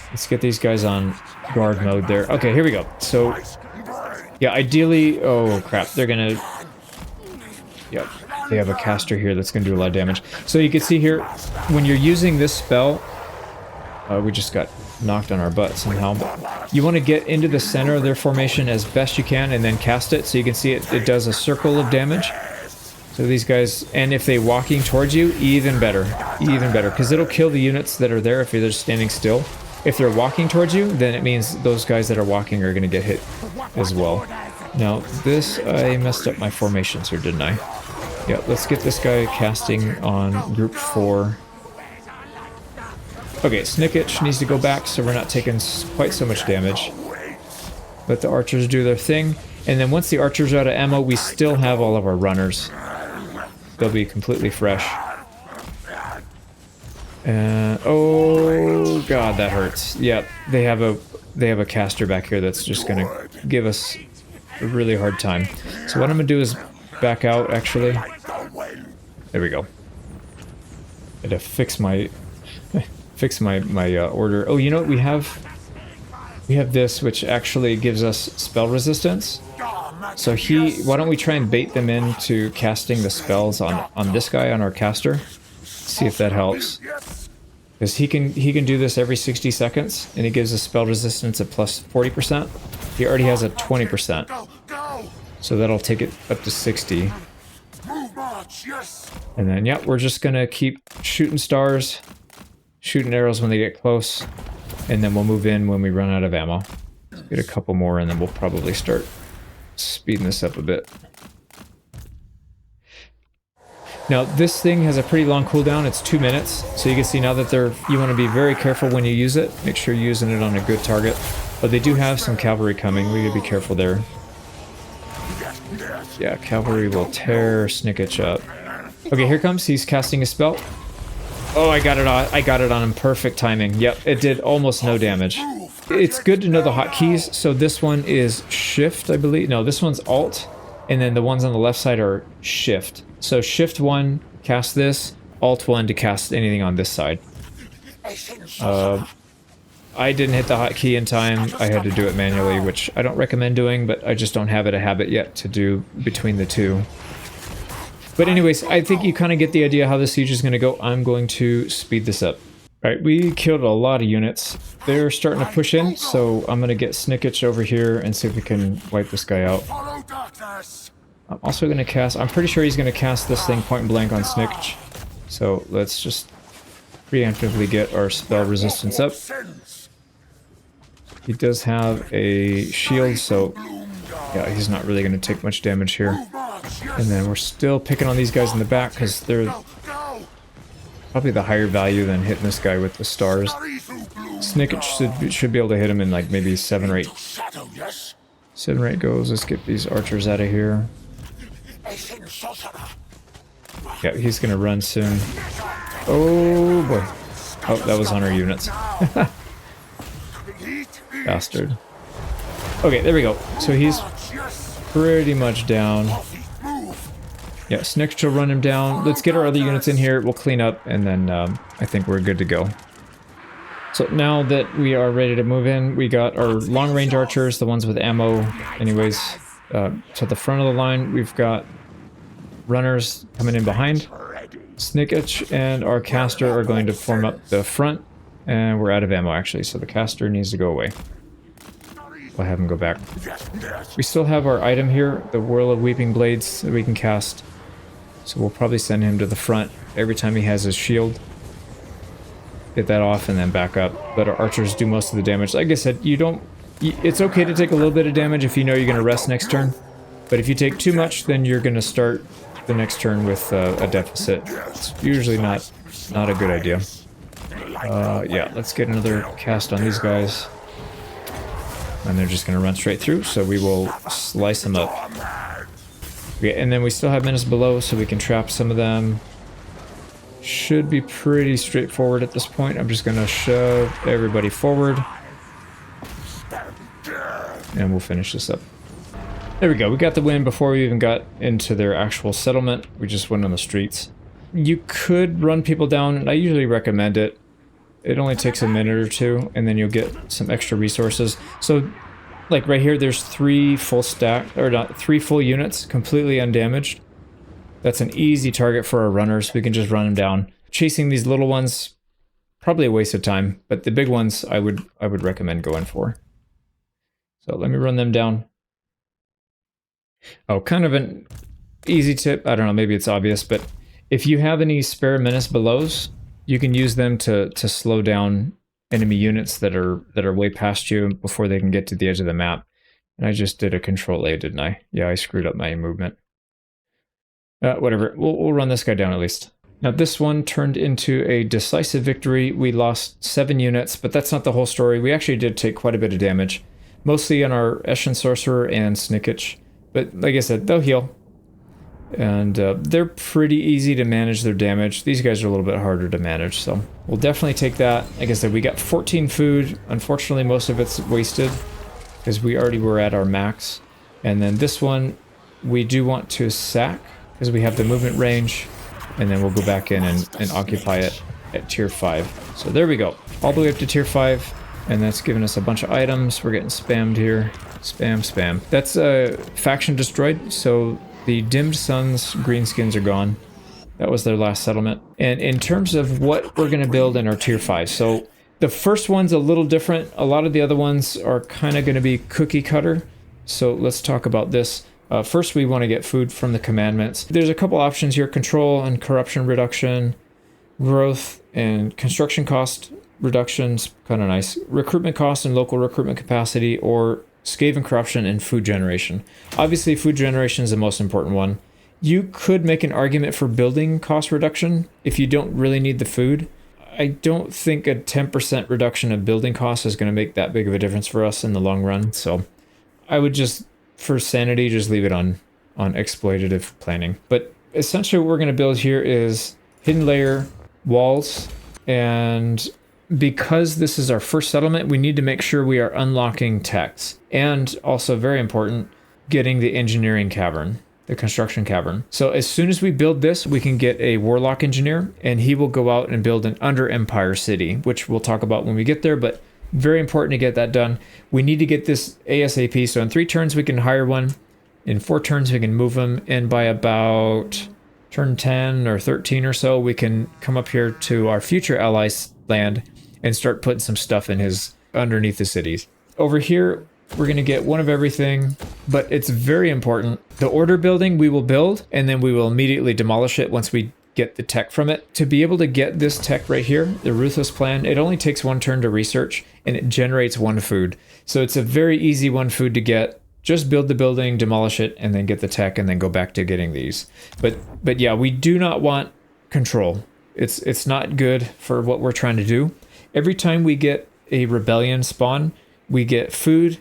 Let's get these guys on guard mode there. Okay, here we go. So, yeah, ideally... Oh, crap. They're going to... Yep. They have a caster here that's going to do a lot of damage. So you can see here, when you're using this spell... we just got knocked on our butt somehow. But you want to get into the center of their formation as best you can and then cast it. So you can see it does a circle of damage. So these guys, and if they're walking towards you, even better, because it'll kill the units that are there if you're just standing still. If they're walking towards you, then it means those guys that are walking are going to get hit as well. Now, this, I messed up my formations here, didn't I? Yeah, let's get this guy casting on group 4. Okay, Snikch needs to go back so we're not taking quite so much damage. Let the archers do their thing. And then once the archers are out of ammo, we still have all of our runners. They'll be completely fresh. Oh god, that hurts. Yep, they have a caster back here that's just gonna give us a really hard time. So what I'm gonna do is back out. Actually, there we go. I had to fix my order. Oh, you know what we have? We have this, which actually gives us spell resistance. So why don't we try and bait them into casting the spells on this guy, on our caster? See if that helps. Because he can do this every 60 seconds, and he gives us spell resistance at plus 40%. He already has a 20%. So that'll take it up to 60. And then, yeah, we're just gonna keep shooting stars, shooting arrows when they get close, and then we'll move in when we run out of ammo. Get a couple more, and then we'll probably start speeding this up a bit. Now, this thing has a pretty long cooldown. It's 2 minutes. So you can see now that you want to be very careful when you use it. Make sure you're using it on a good target. But they do have some cavalry coming. We gotta be careful there. Yeah, cavalry will tear Snikch up. Okay, here comes. He's casting a spell. Oh, I got it on him. Perfect timing. Yep, it did almost no damage. It's good to know the hotkeys. So this one is shift, I believe. No, this one's alt. And then the ones on the left side are shift. So shift 1, cast this. Alt 1 to cast anything on this side. I didn't hit the hotkey in time. I had to do it manually, which I don't recommend doing, but I just don't have it a habit yet to do between the two. But anyways, I think you kind of get the idea how the siege is going to go. I'm going to speed this up. Alright, we killed a lot of units. They're starting to push in, so I'm going to get Snikch over here and see if we can wipe this guy out. I'm also going to cast... I'm pretty sure he's going to cast this thing point blank on Snikch. So let's just preemptively get our spell resistance up. He does have a shield, so yeah, he's not really going to take much damage here. And then we're still picking on these guys in the back because they're probably the higher value than hitting this guy with the stars. Snikch should be able to hit him in like maybe 7 or 8. 7 or 8 goes. Let's get these archers out of here. Yeah, he's going to run soon. Oh boy. Oh, that was on our units. Bastard. Okay, there we go. So he's pretty much down. Yeah, Snikch will run him down. Let's get our other units in here. We'll clean up, and then I think we're good to go. So now that we are ready to move in, we got our long-range archers, the ones with ammo. Anyways, to the front of the line, we've got runners coming in behind. Snikch and our caster are going to form up the front, and we're out of ammo, actually, so the caster needs to go away. we'll have him go back. We still have our item here, the Whirl of Weeping Blades that we can cast. So we'll probably send him to the front every time he has his shield. Get that off and then back up. Let our archers do most of the damage. Like I said, it's okay to take a little bit of damage if you know you're going to rest next turn. But if you take too much, then you're going to start the next turn with a deficit. It's usually not a good idea. Yeah, let's get another cast on these guys. And they're just going to run straight through, so we will slice them up. Okay, and then we still have menace below, so we can trap some of them. Should be pretty straightforward at this point. I'm just going to shove everybody forward. And we'll finish this up. There we go, we got the win before we even got into their actual settlement. We just went on the streets. You could run people down, and I usually recommend it. It only takes a minute or two, and then you'll get some extra resources. So, like right here, there's 3 full stack, or not, 3 full units, completely undamaged. That's an easy target for our runners. We can just run them down. Chasing these little ones, probably a waste of time, but the big ones I would recommend going for. So let me run them down. Oh, kind of an easy tip. I don't know, maybe it's obvious, but if you have any spare menace belows, you can use them to slow down enemy units that are way past you before they can get to the edge of the map. And I just did a Control A, didn't I? Yeah, I screwed up my movement. Whatever, we'll run this guy down at least. Now this one turned into a decisive victory. We lost 7 units, but that's not the whole story. We actually did take quite a bit of damage, mostly on our Eshin Sorcerer and Snikch. But like I said, they'll heal. And they're pretty easy to manage their damage. These guys are a little bit harder to manage, so we'll definitely take that. Like I said, we got 14 food. Unfortunately, most of it's wasted because we already were at our max. And then this one, we do want to sack because we have the movement range, and then we'll go back in and occupy it at tier 5. So there we go, all the way up to tier 5, and that's giving us a bunch of items. We're getting spammed here. Spam, spam. That's faction destroyed, so the Dimmed Suns greenskins are gone. That was their last settlement. And in terms of what we're going to build in our tier 5, so the first one's a little different. A lot of the other ones are kind of going to be cookie cutter. So let's talk about this. First, we want to get food from the commandments. There's a couple options here: control and corruption reduction, growth and construction cost reductions, kind of nice, recruitment cost and local recruitment capacity, or Skaven corruption and food generation. Obviously, food generation is the most important one. You could make an argument for building cost reduction if you don't really need the food. I don't think a 10% reduction of building costs is going to make that big of a difference for us in the long run. So I would just, for sanity, just leave it on exploitative planning. But essentially what we're going to build here is hidden layer, walls, and because this is our first settlement, we need to make sure we are unlocking techs. And also, very important, getting the engineering cavern, the construction cavern. So as soon as we build this, we can get a warlock engineer, and he will go out and build an under empire city, which we'll talk about when we get there, but very important to get that done. We need to get this ASAP. So in 3 turns, we can hire one. In 4 turns, we can move them. And by about turn 10 or 13 or so, we can come up here to our future allies' land and start putting some stuff in his underneath the cities. Over here, we're going to get one of everything, but it's very important. The order building we will build, and then we will immediately demolish it once we get the tech from it. To be able to get this tech right here, the Ruthless Plan, it only takes 1 turn to research, and it generates 1 food. So it's a very easy 1 food to get. Just build the building, demolish it, and then get the tech, and then go back to getting these. But yeah, we do not want control. It's not good for what we're trying to do. Every time we get a rebellion spawn, we get food,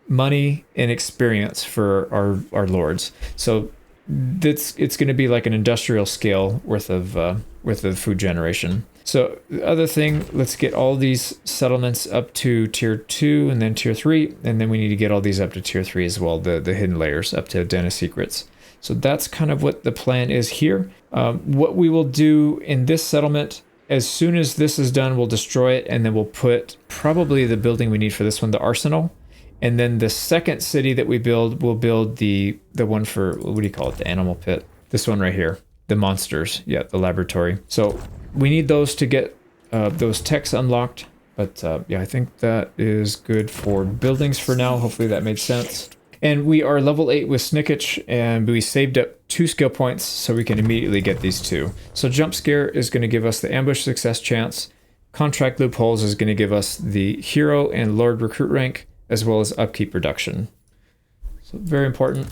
money, and experience for our lords. So it's going to be like an industrial scale worth of food generation. So the other thing, let's get all these settlements up to tier 2 and then tier 3, and then we need to get all these up to tier 3 as well, the hidden layers up to Den of Secrets. So that's kind of what the plan is here. What we will do in this settlement, as soon as this is done, we'll destroy it, and then we'll put probably the building we need for this one, the arsenal. And then the second city that we build, we'll build the one for, what do you call it, the animal pit. This one right here, the monsters, yeah, the laboratory. So we need those to get those techs unlocked. But yeah, I think that is good for buildings for now. Hopefully that made sense. And we are level 8 with Snikch, and we saved up 2 skill points, so we can immediately get these 2. So Jump Scare is going to give us the ambush success chance. Contract Loopholes is going to give us the hero and lord recruit rank, as well as upkeep reduction. So very important.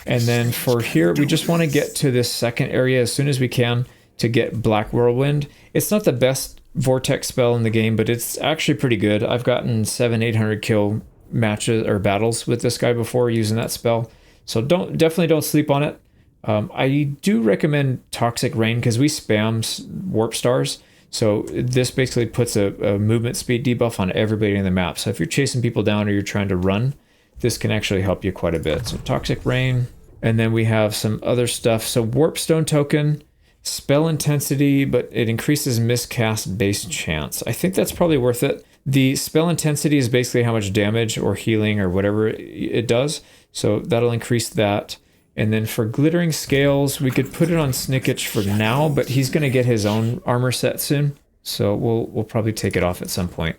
And then for here, we just want to get to this second area as soon as we can to get Black Whirlwind. It's not the best vortex spell in the game, but it's actually pretty good. I've gotten 700-800 kill matches or battles with this guy before using that spell, so definitely don't sleep on it. I do recommend Toxic Rain because we spam warp stars, so this basically puts a movement speed debuff on everybody in the map. So if you're chasing people down or you're trying to run, this can actually help you quite a bit. So Toxic Rain, and then we have some other stuff. So Warp Stone token, spell intensity, but it increases miscast base chance. I think that's probably worth it. The spell intensity is basically how much damage or healing or whatever it does. So that'll increase that. And then for Glittering Scales, we could put it on Snikch for now, but he's going to get his own armor set soon. So we'll probably take it off at some point.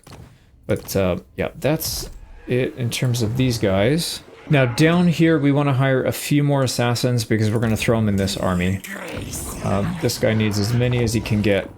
But yeah, that's it in terms of these guys. Now down here, we want to hire a few more assassins because we're going to throw them in this army. This guy needs as many as he can get.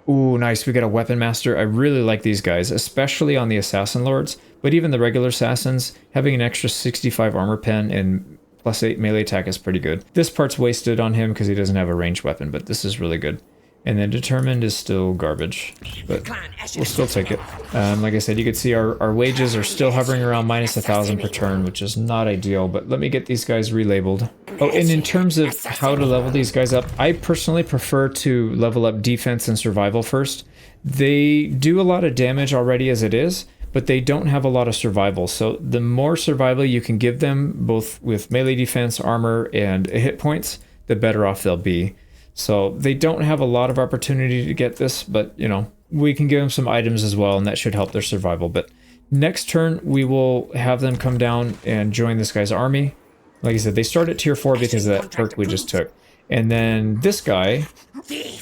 Ooh, nice. We got a Weapon Master. I really like these guys, especially on the Assassin Lords. But even the regular Assassins, having an extra 65 armor pen and +8 melee attack is pretty good. This part's wasted on him because he doesn't have a ranged weapon, but this is really good. And then Determined is still garbage, but we'll still take it. Like I said, you can see our wages are still hovering around -1,000 per turn, which is not ideal, but let me get these guys relabeled. Oh, and in terms of how to level these guys up, I personally prefer to level up defense and survival first. They do a lot of damage already as it is, but they don't have a lot of survival. So the more survival you can give them, both with melee defense, armor, and hit points, the better off they'll be. So they don't have a lot of opportunity to get this, but you know, we can give them some items as well, and that should help their survival. But next turn, we will have them come down and join this guy's army. Like I said, they start at tier 4 because of that perk we just took. And then this guy,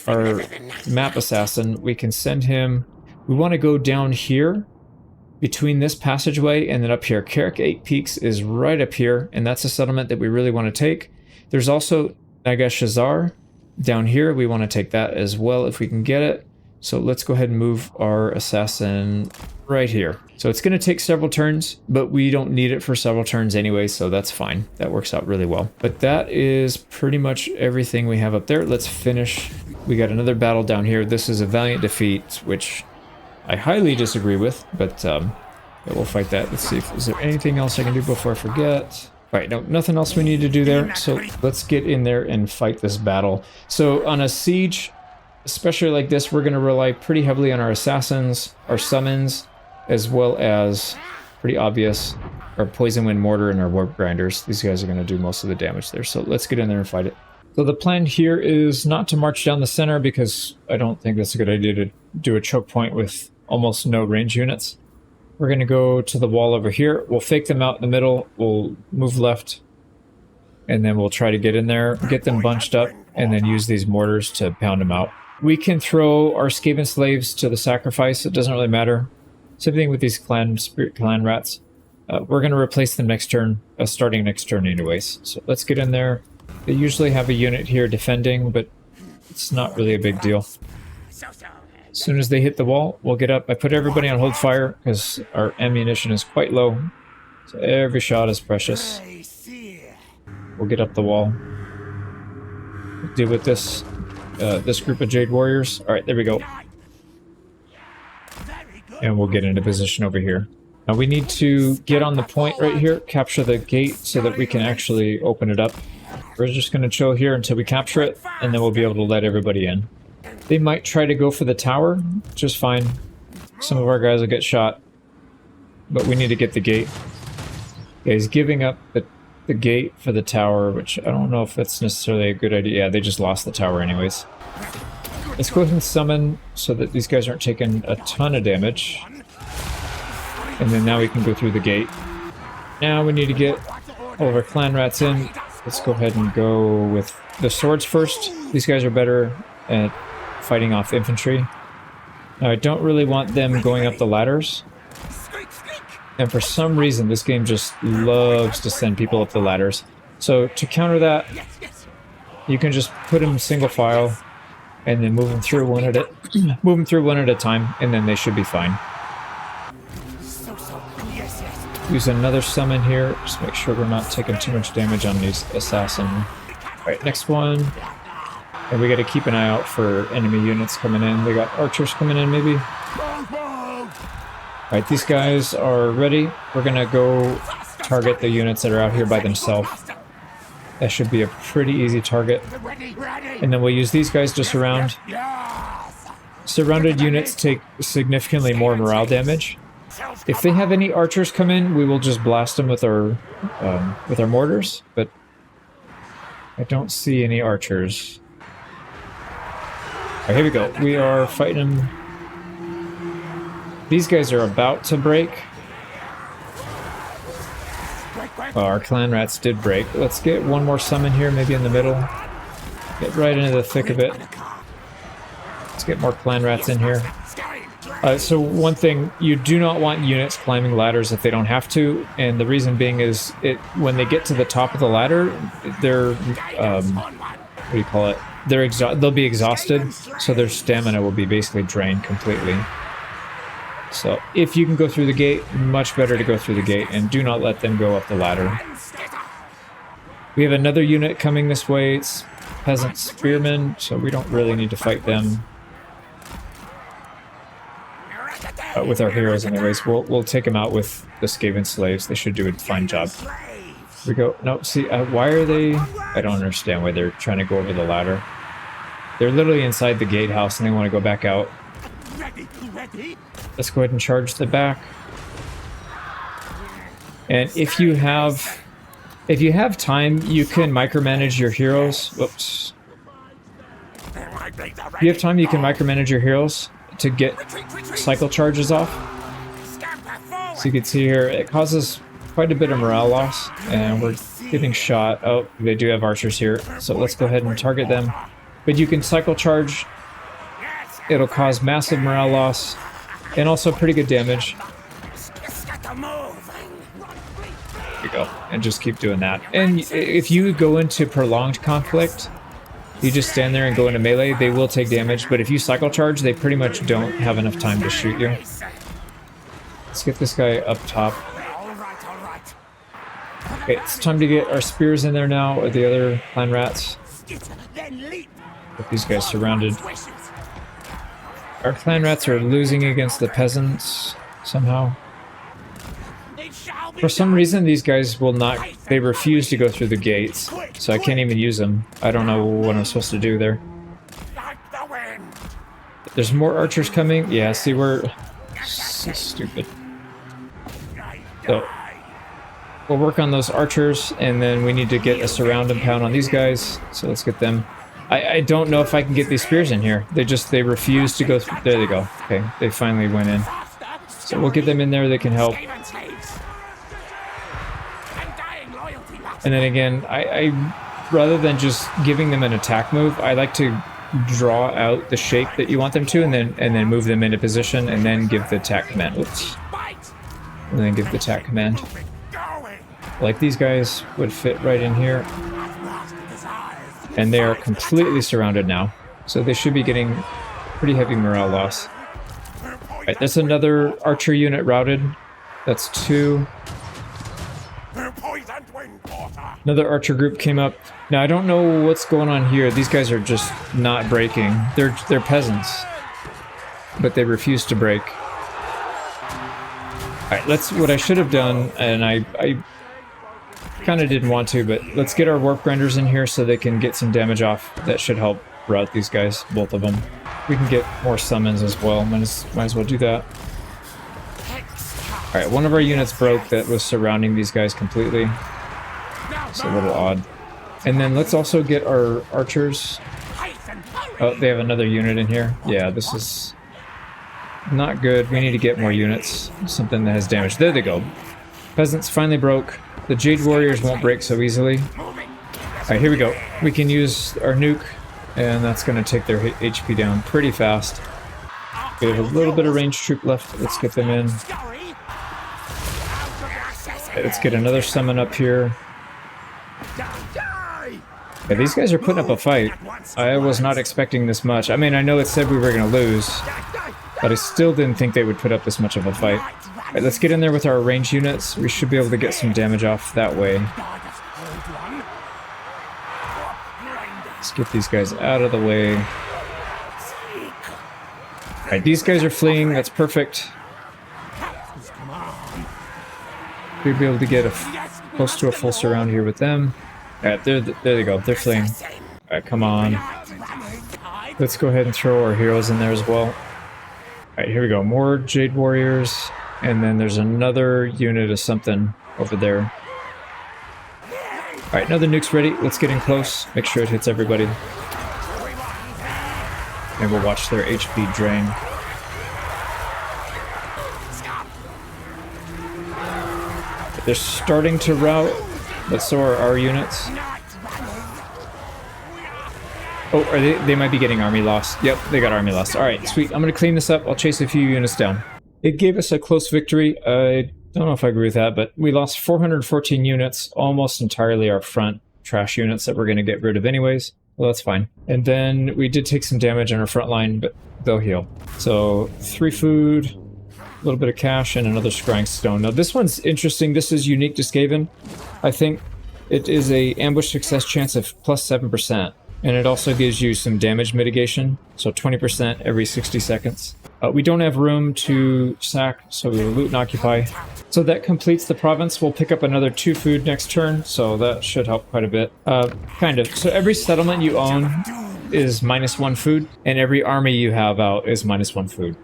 our map assassin, we can send him, we want to go down here between this passageway and then up here. Carrick 8 Peaks is right up here, and that's a settlement that we really want to take. There's also Nagashazar down here. We want to take that as well if we can get it. So let's go ahead and move our assassin right here. So it's going to take several turns, but we don't need it for several turns anyway, so that's fine. That works out really well. But that is pretty much everything we have up there. Let's finish. We got another battle down here. This is a valiant defeat, which I highly disagree with, but yeah, we'll fight that. Let's see if is there anything else I can do before I forget. All right, no, nothing else we need to do there. So let's get in there and fight this battle. So on a siege, especially like this, we're going to rely pretty heavily on our assassins, our summons, as well as pretty obvious our Poison Wind Mortar and our Warp Grinders. These guys are going to do most of the damage there. So let's get in there and fight it. So the plan here is not to march down the center because I don't think that's a good idea to do a choke point with almost no range units. We're going to go to the wall over here. We'll fake them out in the middle. We'll move left. And then we'll try to get in there, get them bunched up, and then use these mortars to pound them out. We can throw our Skaven slaves to the sacrifice. It doesn't really matter. Same thing with these spirit clan rats. We're going to replace them next turn, starting next turn anyways. So let's get in there. They usually have a unit here defending, but it's not really a big deal. As soon as they hit the wall, we'll get up. I put everybody on hold fire because our ammunition is quite low. So every shot is precious. We'll get up the wall. Deal with this this group of Jade Warriors. All right, there we go. And we'll get into position over here. Now we need to get on the point right here, capture the gate so that we can actually open it up. We're just going to chill here until we capture it, and then we'll be able to let everybody in. They might try to go for the tower, just fine. Some of our guys will get shot, but we need to get the gate. Yeah, he's giving up the gate for the tower, which I don't know if that's necessarily a good idea. Yeah, they just lost the tower anyways. Let's go ahead and summon so that these guys aren't taking a ton of damage. And then now we can go through the gate. Now we need to get all of our clan rats in. Let's go ahead and go with the swords first. These guys are better at fighting off infantry. Now, I don't really want them going up the ladders. And for some reason, this game just loves to send people up the ladders. So to counter that, you can just put them single file and then move them through one at a time, and then they should be fine. Use another summon here. Just make sure we're not taking too much damage on these assassin. Alright, next one. And we got to keep an eye out for enemy units coming in. They got archers coming in, maybe. Alright, these guys are ready. We're gonna go target the units that are out here by themselves. That should be a pretty easy target. And then we'll use these guys to surround. Surrounded units take significantly more morale damage. If they have any archers come in, we will just blast them with our mortars, but I don't see any archers. Alright, here we go. We are fighting them. These guys are about to break. Oh, our clan rats did break. Let's get one more summon here, maybe in the middle. Get right into the thick of it. Let's get more clan rats in here. So one thing, you do not want units climbing ladders if they don't have to, and the reason being is when they get to the top of the ladder, they're what do you call it? They'll be exhausted, so their stamina will be basically drained completely. So if you can go through the gate, much better to go through the gate, and do not let them go up the ladder. We have another unit coming this way. It's peasant spearmen, so we don't really need to fight them. With our heroes anyways. We'll take them out with the Skaven slaves. They should do a fine job. We go. No, see, why are they... I don't understand why they're trying to go over the ladder. They're literally inside the gatehouse and they want to go back out. Let's go ahead and charge the back. And if you have time, you can micromanage your heroes. Whoops. If you have time, you can micromanage your heroes to get cycle charges off. So you can see here, it causes quite a bit of morale loss, and we're getting shot. Oh, they do have archers here, so let's go ahead and target them. But you can cycle charge. It'll cause massive morale loss, and also pretty good damage. There you go, and just keep doing that. And if you go into prolonged conflict, you just stand there and go into melee, they will take damage, but if you cycle charge, they pretty much don't have enough time to shoot you. Let's get this guy up top. Okay, it's time to get our spears in there now, or the other clan rats. Get these guys surrounded. Our clan rats are losing against the peasants, somehow. For some reason, these guys will not... They refuse to go through the gates, so I can't even use them. I don't know what I'm supposed to do there. There's more archers coming. Yeah, see, we're... So stupid. So, we'll work on those archers, and then we need to get a surround and pound on these guys. So let's get them. I don't know if I can get these spears in here. They refuse to go through. There they go. Okay, they finally went in. So we'll get them in there. They can help. And then again, I rather than just giving them an attack move, I like to draw out the shape that you want them to, and then move them into position, and then give the attack command. Oops. And then give the attack command. Like these guys would fit right in here. And they are completely surrounded now, so they should be getting pretty heavy morale loss. Alright, that's another archer unit routed. That's 2. Another archer group came up. Now I don't know what's going on here. These guys are just not breaking. They're peasants, but they refuse to break. Alright, let's... What I should have done, and I kind of didn't want to, but let's get our warp grinders in here so they can get some damage off. That should help rout these guys, both of them. We can get more summons as well. Might as well do that. Alright, one of our units broke that was surrounding these guys completely. It's a little odd. And then let's also get our archers. Oh, they have another unit in here. Yeah, this is not good. We need to get more units. Something that has damage. There they go. Peasants finally broke. The Jade Warriors won't break so easily. Alright, here we go. We can use our nuke, and that's going to take their HP down pretty fast. We have a little bit of ranged troop left. Let's get them in. Okay, let's get another summon up here. Yeah, these guys are putting up a fight. I was not expecting this much. I mean, I know it said we were going to lose, but I still didn't think they would put up this much of a fight. All right, let's get in there with our ranged units. We should be able to get some damage off that way. Let's get these guys out of the way. Alright, these guys are fleeing. That's perfect. We'll be able to get close to a full surround here with them. Alright, there they go. They're fleeing. Alright, come on. Let's go ahead and throw our heroes in there as well. Alright, here we go. More Jade Warriors. And then there's another unit of something over there. Alright, another nuke's ready. Let's get in close. Make sure it hits everybody. And we'll watch their HP drain. They're starting to rout, but so are our units. Oh, are they might be getting army lost. Yep, they got army lost. Alright, sweet. I'm going to clean this up. I'll chase a few units down. It gave us a close victory. I don't know if I agree with that, but we lost 414 units, almost entirely our front trash units that we're going to get rid of anyways. Well, that's fine. And then we did take some damage on our front line, but they'll heal. So 3 food, a little bit of cash, and another scrying stone. Now this one's interesting. This is unique to Skaven. I think it is a ambush success chance of plus 7%. And it also gives you some damage mitigation, so 20% every 60 seconds. We don't have room to sack, so we will loot and occupy. So that completes the province. We'll pick up another 2 food next turn, so that should help quite a bit. Kind of. So every settlement you own is -1 food, and every army you have out is -1 food.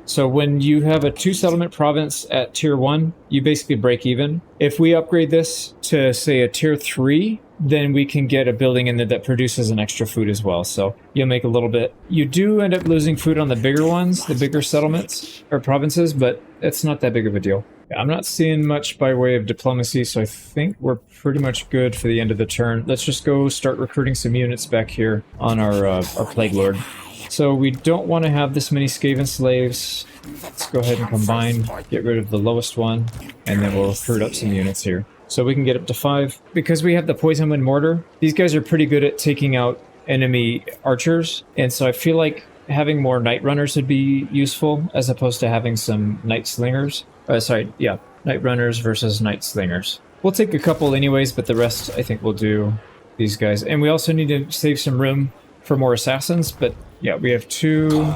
So when you have a 2-settlement province at tier 1, you basically break even. If we upgrade this to, say, a tier 3, then we can get a building in there that produces an extra food as well. So you'll make a little bit. You do end up losing food on the bigger ones, the bigger settlements or provinces, but it's not that big of a deal. I'm not seeing much by way of diplomacy, so I think we're pretty much good for the end of the turn. Let's just go start recruiting some units back here on our Plague Lord. So we don't want to have this many Skaven slaves. Let's go ahead and combine, get rid of the lowest one, and then we'll recruit up some units here. So we can get up to 5. Because we have the Poison Wind Mortar, these guys are pretty good at taking out enemy archers, and so I feel like having more Night Runners would be useful, as opposed to having some Night Slingers. Night Runners versus Night Slingers. We'll take a couple anyways, but the rest I think we'll do these guys. And we also need to save some room for more assassins, but yeah, we have 2.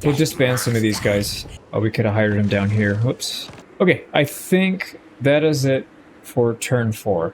We'll disband some of these guys. Oh, we could have hired them down here. Whoops. Okay, I think that is it for turn 4.